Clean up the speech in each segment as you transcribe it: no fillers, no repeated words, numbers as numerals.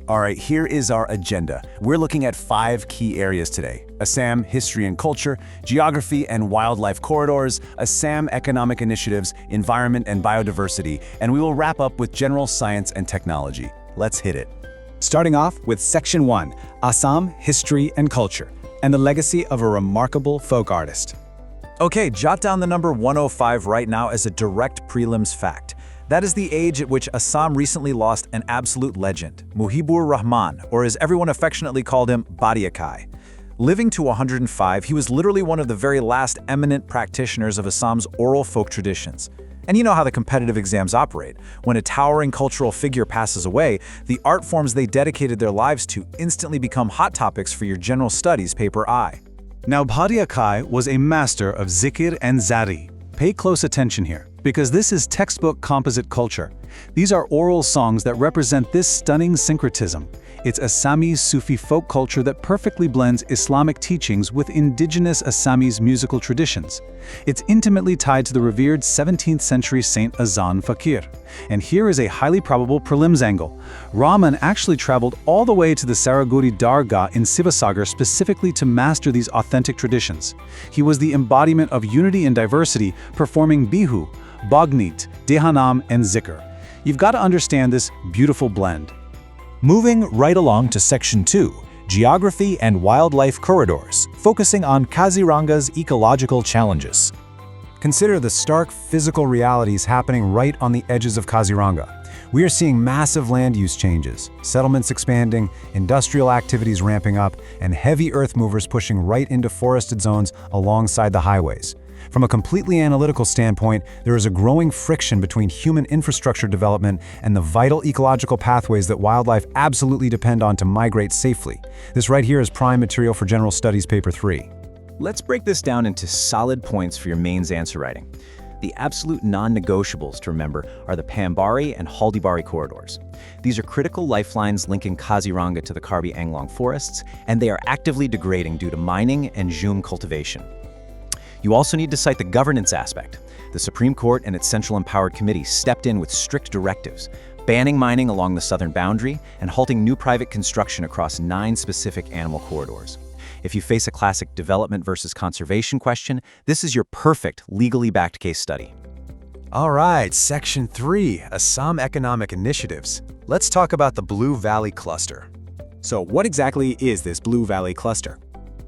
All right, here is our agenda. We're looking at 5 key areas today: Assam history and culture, geography and wildlife corridors, Assam economic initiatives, environment and biodiversity, and we will wrap up with general science and technology. Let's hit it. Starting off with Section 1, Assam history and culture, and the legacy of a remarkable folk artist. Okay, jot down the number 105 right now as a direct prelims fact. That is the age at which Assam recently lost an absolute legend, Muhibur Rahman, or as everyone affectionately called him, Badiakai. Living to 105, he was literally one of the very last eminent practitioners of Assam's oral folk traditions. And you know how the competitive exams operate. When a towering cultural figure passes away, the art forms they dedicated their lives to instantly become hot topics for your general studies paper I. Now, Badiakai was a master of zikir and zari. Pay close attention here, because this is textbook composite culture. These are oral songs that represent this stunning syncretism. It's Assamese Sufi folk culture that perfectly blends Islamic teachings with indigenous Assamese musical traditions. It's intimately tied to the revered 17th century Saint Azan Fakir. And here is a highly probable prelims angle. Rahman actually traveled all the way to the Saraguri Dargah in Sivasagar specifically to master these authentic traditions. He was the embodiment of unity and diversity, performing bihu, bagnit, dehanam, and zikr. You've got to understand this beautiful blend. Moving right along to Section 2, Geography and Wildlife Corridors, focusing on Kaziranga's ecological challenges. Consider the stark physical realities happening right on the edges of Kaziranga. We are seeing massive land use changes, settlements expanding, industrial activities ramping up, and heavy earth movers pushing right into forested zones alongside the highways. From a completely analytical standpoint, there is a growing friction between human infrastructure development and the vital ecological pathways that wildlife absolutely depend on to migrate safely. This right here is prime material for General Studies Paper 3. Let's break this down into solid points for your mains answer writing. The absolute non-negotiables to remember are the Pambari and Haldibari corridors. These are critical lifelines linking Kaziranga to the Karbi Anglong forests, and they are actively degrading due to mining and jhum cultivation. You also need to cite the governance aspect. The Supreme Court and its Central Empowered Committee stepped in with strict directives, banning mining along the southern boundary and halting new private construction across 9 specific animal corridors. If you face a classic development versus conservation question, this is your perfect legally backed case study. All right, Section 3, Assam Economic Initiatives. Let's talk about the Blue Valley Cluster. So what exactly is this Blue Valley Cluster?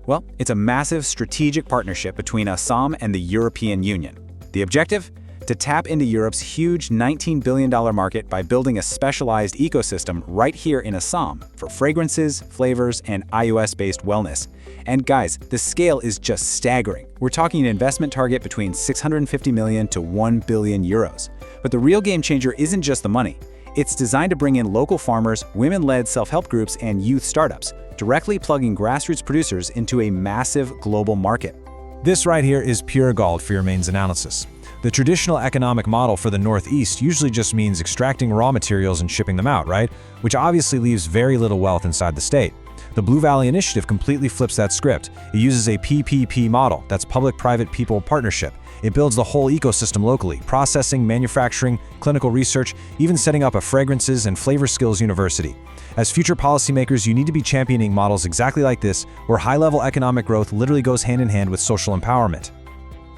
Well, it's a massive strategic partnership between Assam and the European Union. The objective? To tap into Europe's huge $19 billion market by building a specialized ecosystem right here in Assam for fragrances, flavors, and iOS-based wellness. And guys, the scale is just staggering. We're talking an investment target between 650 million to 1 billion euros. But the real game changer isn't just the money. It's designed to bring in local farmers, women-led self-help groups, and youth startups, directly plugging grassroots producers into a massive global market. This right here is pure gold for your mains analysis. The traditional economic model for the Northeast usually just means extracting raw materials and shipping them out, right? Which obviously leaves very little wealth inside the state. The Blue Valley Initiative completely flips that script. It uses a PPP model, that's public-private people partnership. It builds the whole ecosystem locally, processing, manufacturing, clinical research, even setting up a fragrances and flavor skills university. As future policymakers, you need to be championing models exactly like this, where high-level economic growth literally goes hand-in-hand with social empowerment.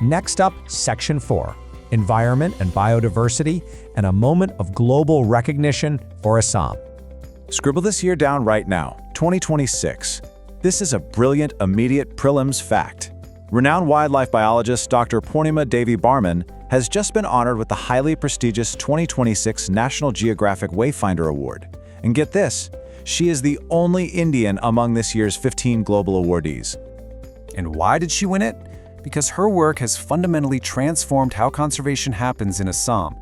Next up, Section 4, Environment and Biodiversity, and a moment of global recognition for Assam. Scribble this year down right now, 2026. This is a brilliant, immediate prelims fact. Renowned wildlife biologist Dr. Purnima Devi Barman has just been honored with the highly prestigious 2026 National Geographic Wayfinder Award. And get this, she is the only Indian among this year's 15 global awardees. And why did she win it? Because her work has fundamentally transformed how conservation happens in Assam.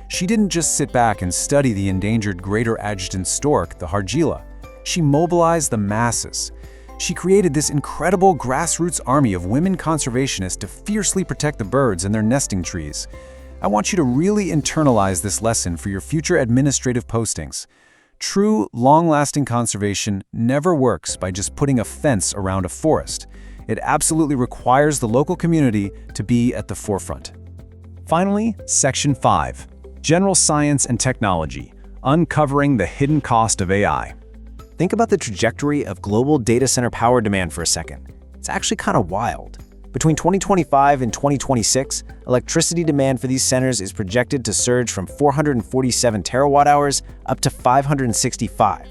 She didn't just sit back and study the endangered greater adjutant stork, the Hargila. She mobilized the masses. She created this incredible grassroots army of women conservationists to fiercely protect the birds and their nesting trees. I want you to really internalize this lesson for your future administrative postings. True, long-lasting conservation never works by just putting a fence around a forest. It absolutely requires the local community to be at the forefront. Finally, Section 5, General Science and Technology, Uncovering the Hidden Cost of AI. Think about the trajectory of global data center power demand for a second. It's actually kind of wild. Between 2025 and 2026, electricity demand for these centers is projected to surge from 447 terawatt-hours up to 565.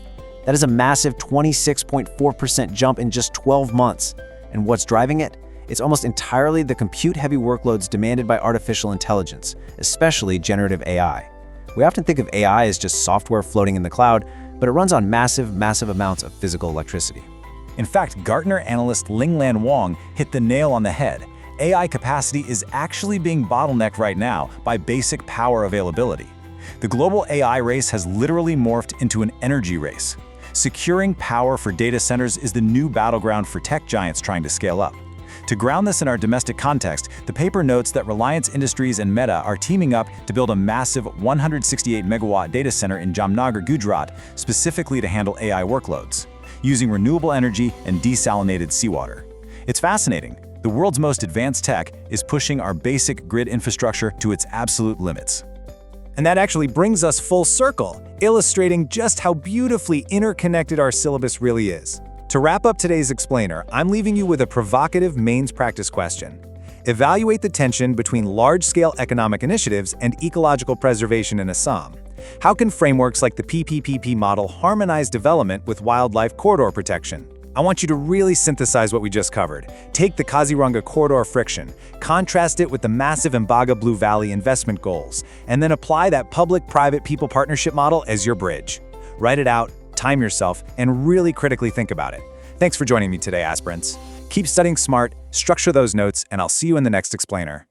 That is a massive 26.4% jump in just 12 months. And what's driving it? It's almost entirely the compute-heavy workloads demanded by artificial intelligence, especially generative AI. We often think of AI as just software floating in the cloud, but it runs on massive amounts of physical electricity. In fact, Gartner analyst Linglan Wang hit the nail on the head. AI capacity is actually being bottlenecked right now by basic power availability. The global AI race has literally morphed into an energy race. Securing power for data centers is the new battleground for tech giants trying to scale up. To ground this in our domestic context, the paper notes that Reliance Industries and Meta are teaming up to build a massive 168-megawatt data center in Jamnagar, Gujarat, specifically to handle AI workloads, using renewable energy and desalinated seawater. It's fascinating. The world's most advanced tech is pushing our basic grid infrastructure to its absolute limits. And that actually brings us full circle, illustrating just how beautifully interconnected our syllabus really is. To wrap up today's explainer, I'm leaving you with a provocative mains practice question. Evaluate the tension between large-scale economic initiatives and ecological preservation in Assam. How can frameworks like the PPPP model harmonize development with wildlife corridor protection? I want you to really synthesize what we just covered. Take the Kaziranga corridor friction, contrast it with the massive Mbaga Blue Valley investment goals, and then apply that public-private people partnership model as your bridge. Write it out, time yourself, and really critically think about it. Thanks for joining me today, aspirants. Keep studying smart, structure those notes, and I'll see you in the next explainer.